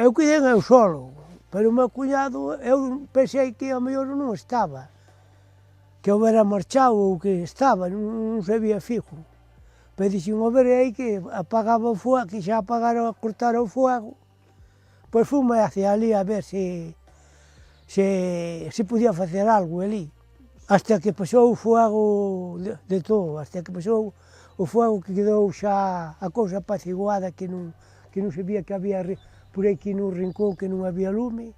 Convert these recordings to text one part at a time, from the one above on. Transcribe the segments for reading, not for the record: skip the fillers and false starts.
eu cuidei eu solo, pero o meu cuñado, eu pensei que ao mellor non estaba, que eu era marchado ou que estaba, non sabía fijo. Pero dixen, a ver, aí que apagaba o fuego, que xa apagaron, cortaron o fuego, pois fume hacia ali a ver se podía facer algo ali. Hasta que pasou o fuego de todo, hasta que pasou o fuego que quedou xa a cousa apaciguada, que non sabía que había por aquí no rincón que non había lume.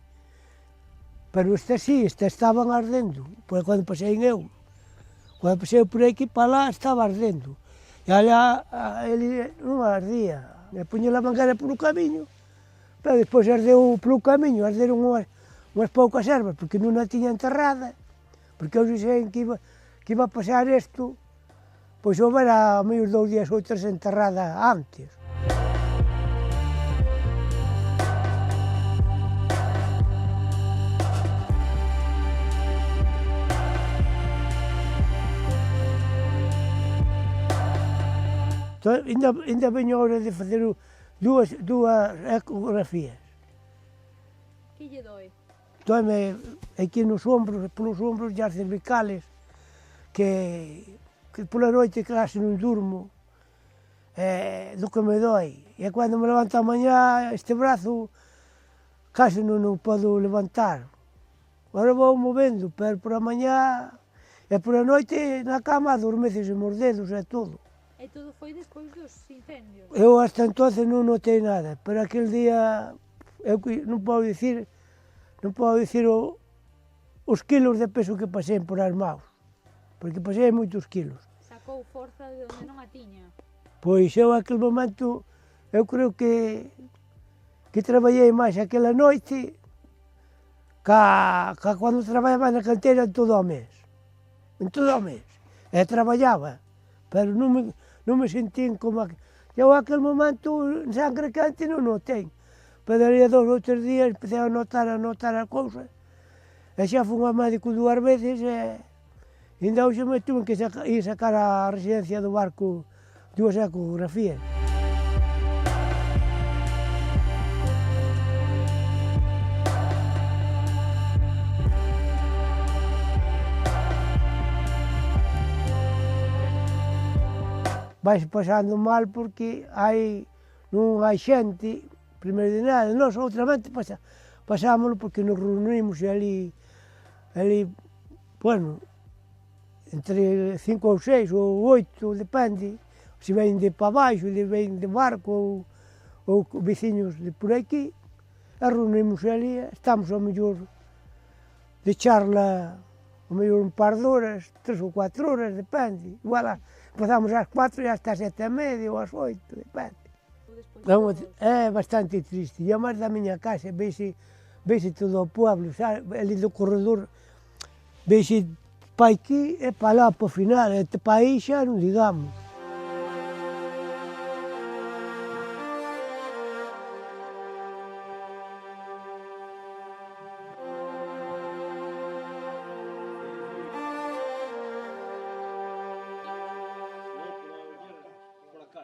Pero estas sí, estas estaban ardendo, porque cando pasei eu por aquí para lá estaba ardendo. E allá ele non ardía, e puña a manguera polo camiño, pero despois ardeu polo camiño, arderon unhas poucas ervas, porque non a tiña enterrada, porque eu dixen que iba a pasar isto, pois houbera menos 2 días ou 3 enterrada antes. Entón, ainda veño agora de facer dúas ecografías. Que lle doi? Doime aquí nos ombros, polos ombros e as cervicales, que pola noite case non durmo, do que me doi. E cando me levanto a mañá, este brazo case non o podo levantar. Agora vou movendo, pero por a mañá e por a noite na cama adormeces os dedos e todo. E todo foi despois dos incendios? Eu hasta entonces non notei nada, pero aquel día, eu non podo dicir os quilos de peso que pasei por as maus, porque pasei moitos quilos. Sacou forza de onde non a tiña? Pois eu aquel momento, eu creo que traballei máis aquela noite que cando traballaba na canteira en todo o mes. En todo o mes. E traballaba, pero non me sentín como... Eu aquel momento, sangre quente non notei, pero ali a 2 ou 3 días empecé a notar a cousa, e xa fui ao médico 2 veces, e ainda hoxe me tuve que ir sacar á residencia do Barco 2 ecografías. Vais pasando mal porque non hai xente, primeiro de nada, nós outramente pasámoslo porque nos reunimos ali, bueno, entre 5 ou 6 ou 8, depende, se ven de para baixo, se ven de barco ou veciños de por aquí, e reunimos ali, estamos ao mellor de charla, ao mellor un par de horas, 3 ou 4 horas, depende, igual empezamos ás 4 e hasta as 7:30 ou ás 8, depende. É bastante triste, e a máis da miña casa, veise todo o pueblo, sabe? Ali do corredor, veise para aquí e para lá, para o final, e para aí xa non digamos.